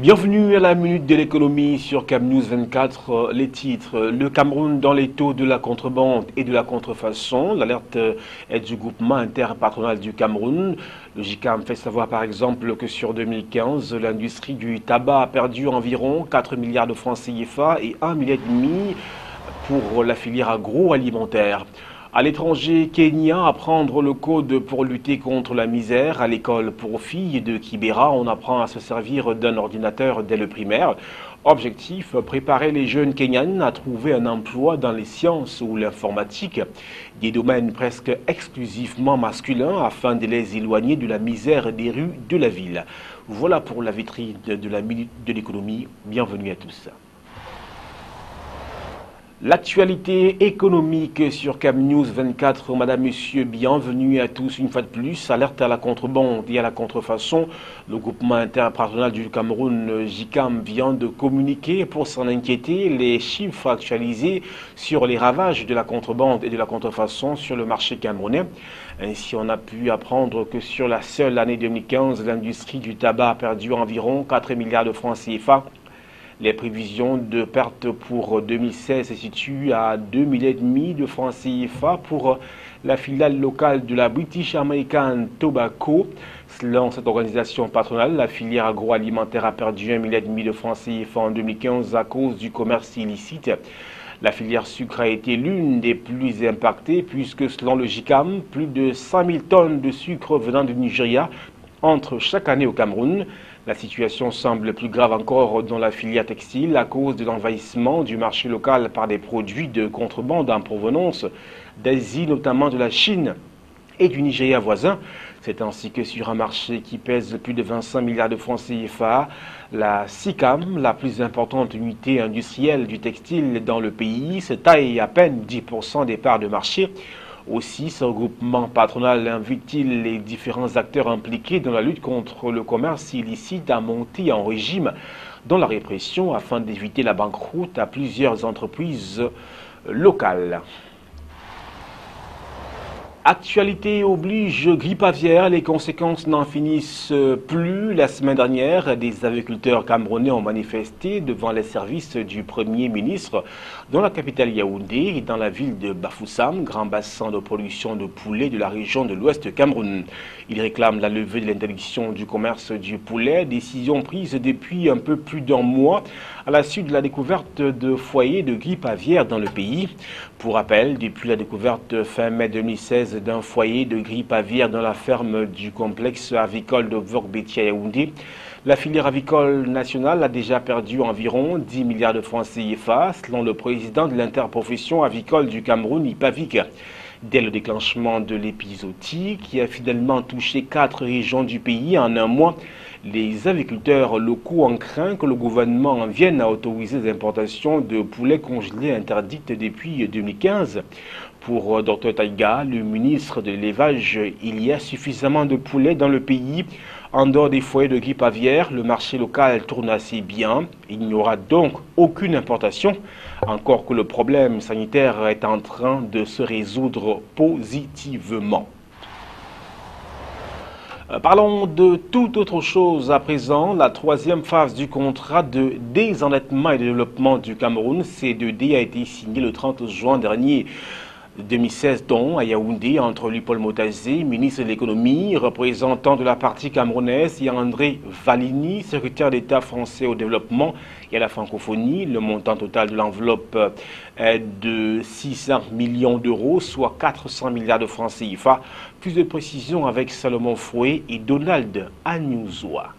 Bienvenue à la Minute de l'économie sur CamNews 24. Les titres: le Cameroun dans les taux de la contrebande et de la contrefaçon. L'alerte est du groupement interpatronal du Cameroun. Le GICAM fait savoir par exemple que sur 2015, l'industrie du tabac a perdu environ 4 milliards de francs CFA et 1,5 milliard pour la filière agroalimentaire. À l'étranger, Kenya, apprendre le code pour lutter contre la misère. À l'école pour filles de Kibera, on apprend à se servir d'un ordinateur dès le primaire. Objectif, préparer les jeunes Kenyans à trouver un emploi dans les sciences ou l'informatique, des domaines presque exclusivement masculins afin de les éloigner de la misère des rues de la ville. Voilà pour la vitrine de la Minute de l'économie. Bienvenue à tous. L'actualité économique sur CamNews 24. Madame, Monsieur, bienvenue à tous une fois de plus. Alerte à la contrebande et à la contrefaçon. Le groupement interpatronal du Cameroun, GICAM, vient de communiquer pour s'en inquiéter les chiffres actualisés sur les ravages de la contrebande et de la contrefaçon sur le marché camerounais. Ainsi, on a pu apprendre que sur la seule année 2015, l'industrie du tabac a perdu environ 4 milliards de francs CFA. Les prévisions de perte pour 2016 se situent à 2,5 milliards de francs CFA pour la filiale locale de la British American Tobacco. Selon cette organisation patronale, la filière agroalimentaire a perdu 1,5 milliard de francs CFA en 2015 à cause du commerce illicite. La filière sucre a été l'une des plus impactées puisque selon le GICAM, plus de 100 000 tonnes de sucre venant du Nigeria entrent chaque année au Cameroun. La situation semble plus grave encore dans la filière textile à cause de l'envahissement du marché local par des produits de contrebande en provenance d'Asie, notamment de la Chine et du Nigeria voisin. C'est ainsi que sur un marché qui pèse plus de 25 milliards de francs CFA, la SICAM, la plus importante unité industrielle du textile dans le pays, se taille à peine 10% des parts de marché. Aussi, ce regroupement patronal invite-t-il les différents acteurs impliqués dans la lutte contre le commerce illicite à monter en régime dans la répression afin d'éviter la banqueroute à plusieurs entreprises locales. Actualité oblige, grippe aviaire, les conséquences n'en finissent plus. La semaine dernière, des agriculteurs camerounais ont manifesté devant les services du Premier ministre dans la capitale Yaoundé et dans la ville de Bafoussam, grand bassin de production de poulet de la région de l'Ouest Cameroun. Ils réclament la levée de l'interdiction du commerce du poulet, décision prise depuis un peu plus d'un mois à la suite de la découverte de foyers de grippe aviaire dans le pays. Pour rappel, depuis la découverte fin mai 2016 d'un foyer de grippe aviaire dans la ferme du complexe avicole de Vorbetia Yaoundé, la filière avicole nationale a déjà perdu environ 10 milliards de francs CFA, selon le président de l'interprofession avicole du Cameroun, IPAVIC. Dès le déclenchement de l'épizootie, qui a finalement touché 4 régions du pays en un mois, les agriculteurs locaux ont craint que le gouvernement vienne à autoriser les importations de poulets congelés interdites depuis 2015. Pour Dr Taïga, le ministre de l'élevage, il y a suffisamment de poulets dans le pays. En dehors des foyers de grippe aviaire, le marché local tourne assez bien. Il n'y aura donc aucune importation, encore que le problème sanitaire est en train de se résoudre positivement. Parlons de toute autre chose à présent. La troisième phase du contrat de désendettement et de développement du Cameroun, C2D, a été signée le 30 juin dernier. 2016 à Yaoundé entre Lupaul Motazé, ministre de l'économie, représentant de la partie camerounaise, et André Valini, secrétaire d'État français au développement et à la francophonie. Le montant total de l'enveloppe est de 600 millions d'euros, soit 400 milliards de francs CFA. Plus de précisions avec Salomon Fouet et Donald Anyouzoua.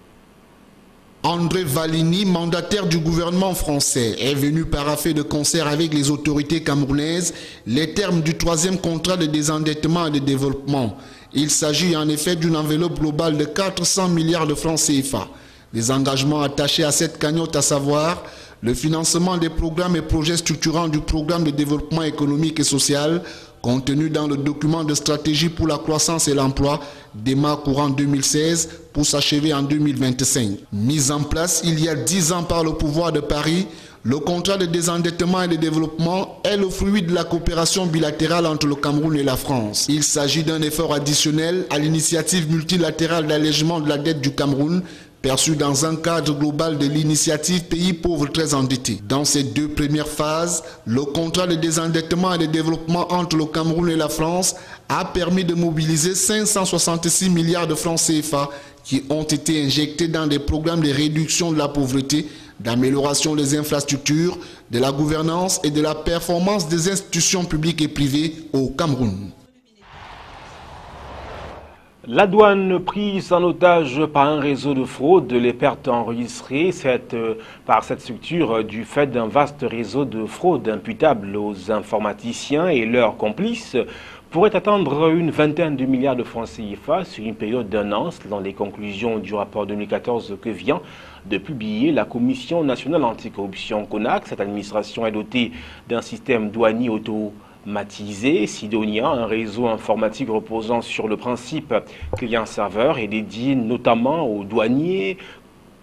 André Valini, mandataire du gouvernement français, est venu paraffer de concert avec les autorités camerounaises les termes du troisième contrat de désendettement et de développement. Il s'agit en effet d'une enveloppe globale de 400 milliards de francs CFA. Les engagements attachés à cette cagnotte, à savoir le financement des programmes et projets structurants du programme de développement économique et social, contenu dans le document de stratégie pour la croissance et l'emploi, démarre courant 2016 pour s'achever en 2025. Mise en place il y a 10 ans par le pouvoir de Paris, le contrat de désendettement et de développement est le fruit de la coopération bilatérale entre le Cameroun et la France. Il s'agit d'un effort additionnel à l'initiative multilatérale d'allègement de la dette du Cameroun, perçu dans un cadre global de l'initiative Pays pauvres très endettés. Dans ces deux premières phases, le contrat de désendettement et de développement entre le Cameroun et la France a permis de mobiliser 566 milliards de francs CFA qui ont été injectés dans des programmes de réduction de la pauvreté, d'amélioration des infrastructures, de la gouvernance et de la performance des institutions publiques et privées au Cameroun. La douane prise en otage par un réseau de fraude, les pertes enregistrées par cette structure du fait d'un vaste réseau de fraude imputable aux informaticiens et leurs complices pourrait atteindre une vingtaine de milliards de francs CFA sur une période d'1 an, selon les conclusions du rapport 2014 que vient de publier la Commission nationale anticorruption CONAC. Cette administration est dotée d'un système douanier automatisé, Sidonia, un réseau informatique reposant sur le principe client-serveur et dédié notamment aux douaniers,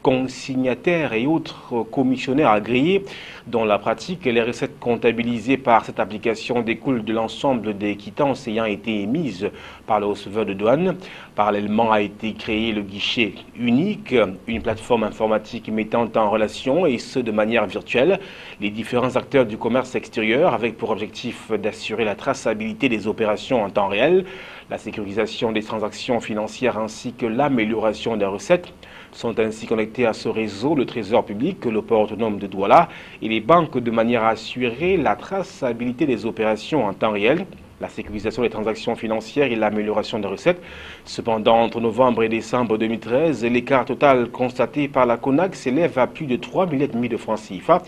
consignataires et autres commissionnaires agréés. Dans la pratique, les recettes comptabilisées par cette application découlent de l'ensemble des quittances ayant été émises par le receveur de douane. Parallèlement a été créé le guichet unique, une plateforme informatique mettant en relation, et ce de manière virtuelle, les différents acteurs du commerce extérieur avec pour objectif d'assurer la traçabilité des opérations en temps réel, la sécurisation des transactions financières ainsi que l'amélioration des recettes. Sont ainsi connectés à ce réseau le Trésor public, le port autonome de Douala et les banques de manière à assurer la traçabilité des opérations en temps réel, la sécurisation des transactions financières et l'amélioration des recettes. Cependant, entre novembre et décembre 2013, l'écart total constaté par la CONAC s'élève à plus de 3,5 milliards de francs CFA.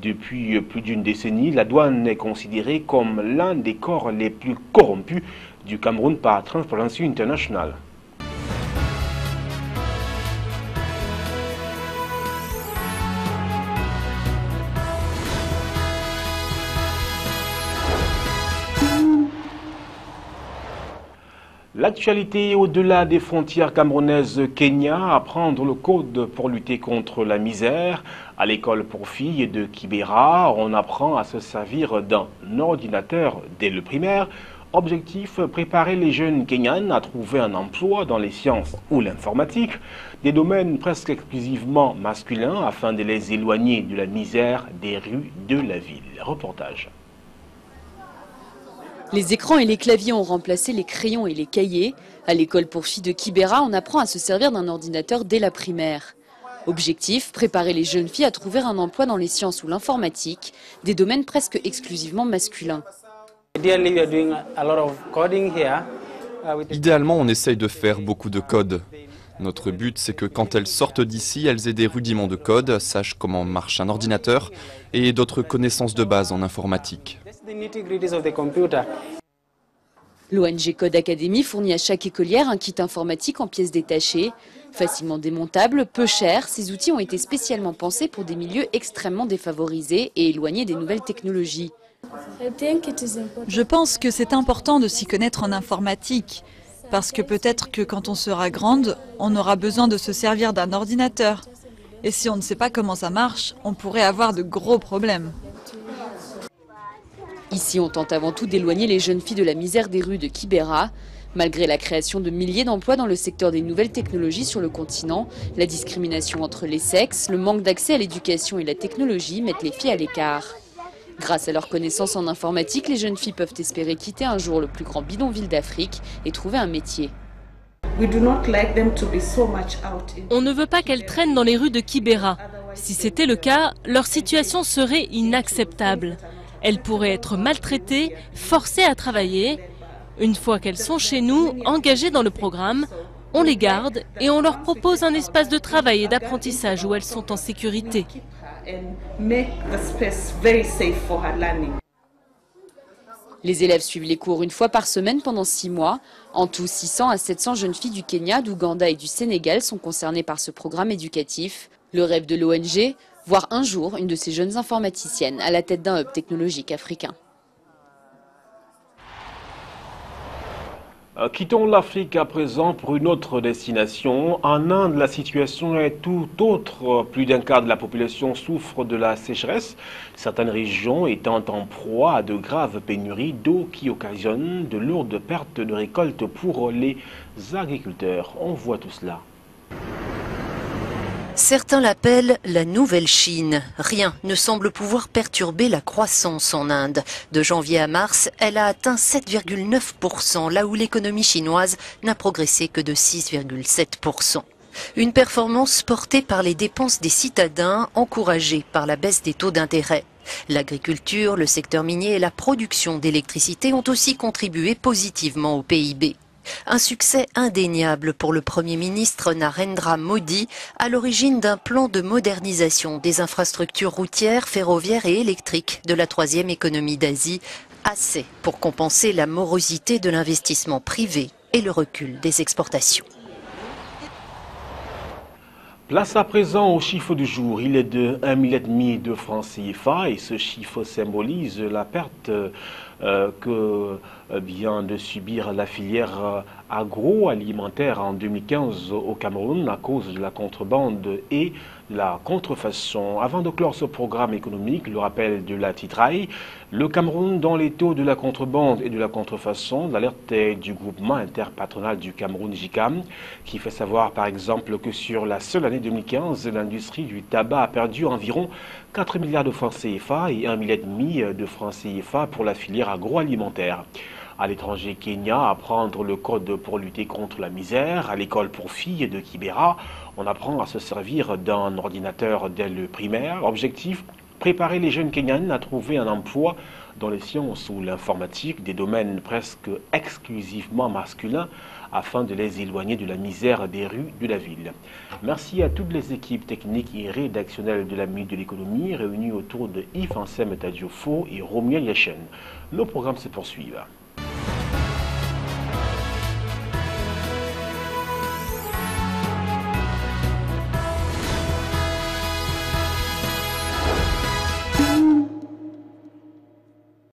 Depuis plus d'une décennie, la douane est considérée comme l'un des corps les plus corrompus du Cameroun par Transparency International. L'actualité au-delà des frontières camerounaises, Kenya, apprendre le code pour lutter contre la misère. À l'école pour filles de Kibera, on apprend à se servir d'un ordinateur dès le primaire. Objectif, préparer les jeunes Kenyans à trouver un emploi dans les sciences ou l'informatique, des domaines presque exclusivement masculins afin de les éloigner de la misère des rues de la ville. Reportage. Les écrans et les claviers ont remplacé les crayons et les cahiers. À l'école pour filles de Kibera, on apprend à se servir d'un ordinateur dès la primaire. Objectif, préparer les jeunes filles à trouver un emploi dans les sciences ou l'informatique, des domaines presque exclusivement masculins. Idéalement, on essaye de faire beaucoup de code. Notre but, c'est que quand elles sortent d'ici, elles aient des rudiments de code, sachent comment marche un ordinateur et d'autres connaissances de base en informatique. L'ONG Code Academy fournit à chaque écolière un kit informatique en pièces détachées. Facilement démontable, peu cher, ces outils ont été spécialement pensés pour des milieux extrêmement défavorisés et éloignés des nouvelles technologies. Je pense que c'est important de s'y connaître en informatique, parce que peut-être que quand on sera grande, on aura besoin de se servir d'un ordinateur. Et si on ne sait pas comment ça marche, on pourrait avoir de gros problèmes. Ici, on tente avant tout d'éloigner les jeunes filles de la misère des rues de Kibera. Malgré la création de milliers d'emplois dans le secteur des nouvelles technologies sur le continent, la discrimination entre les sexes, le manque d'accès à l'éducation et la technologie mettent les filles à l'écart. Grâce à leurs connaissances en informatique, les jeunes filles peuvent espérer quitter un jour le plus grand bidonville d'Afrique et trouver un métier. On ne veut pas qu'elles traînent dans les rues de Kibera. Si c'était le cas, leur situation serait inacceptable. Elles pourraient être maltraitées, forcées à travailler. Une fois qu'elles sont chez nous, engagées dans le programme, on les garde et on leur propose un espace de travail et d'apprentissage où elles sont en sécurité. Les élèves suivent les cours une fois par semaine pendant 6 mois. En tout, 600 à 700 jeunes filles du Kenya, d'Ouganda et du Sénégal sont concernées par ce programme éducatif. Le rêve de l'ONG, voir un jour une de ces jeunes informaticiennes à la tête d'un hub technologique africain. Quittons l'Afrique à présent pour une autre destination. En Inde, la situation est tout autre. Plus d'un quart de la population souffre de la sécheresse, certaines régions étant en proie à de graves pénuries d'eau qui occasionnent de lourdes pertes de récoltes pour les agriculteurs. On voit tout cela. Certains l'appellent la nouvelle Chine. Rien ne semble pouvoir perturber la croissance en Inde. De janvier à mars, elle a atteint 7,9%, là où l'économie chinoise n'a progressé que de 6,7%. Une performance portée par les dépenses des citadins, encouragée par la baisse des taux d'intérêt. L'agriculture, le secteur minier et la production d'électricité ont aussi contribué positivement au PIB. Un succès indéniable pour le Premier ministre Narendra Modi, à l'origine d'un plan de modernisation des infrastructures routières, ferroviaires et électriques de la troisième économie d'Asie, assez pour compenser la morosité de l'investissement privé et le recul des exportations. Place à présent au chiffre du jour. Il est de 1,5 milliard de francs CFA et ce chiffre symbolise la perte que vient de subir la filière agroalimentaire en 2015 au Cameroun à cause de la contrebande et la contrefaçon. Avant de clore ce programme économique, le rappel de la titraille, le Cameroun dans les taux de la contrebande et de la contrefaçon, l'alerte du groupement interpatronal du Cameroun JICAM, qui fait savoir par exemple que sur la seule année 2015, l'industrie du tabac a perdu environ 4 milliards de francs CFA et 1,5 milliard de francs CFA pour la filière agroalimentaire. À l'étranger, Kenya, apprendre le code pour lutter contre la misère. À l'école pour filles de Kibera, on apprend à se servir d'un ordinateur dès le primaire. Objectif, préparer les jeunes Kenyans à trouver un emploi dans les sciences ou l'informatique, des domaines presque exclusivement masculins, afin de les éloigner de la misère des rues de la ville. Merci à toutes les équipes techniques et rédactionnelles de la Minute de l'économie, réunies autour de Yves Ansem Tadiofo et Romuald Yachen. Nos programmes se poursuivent.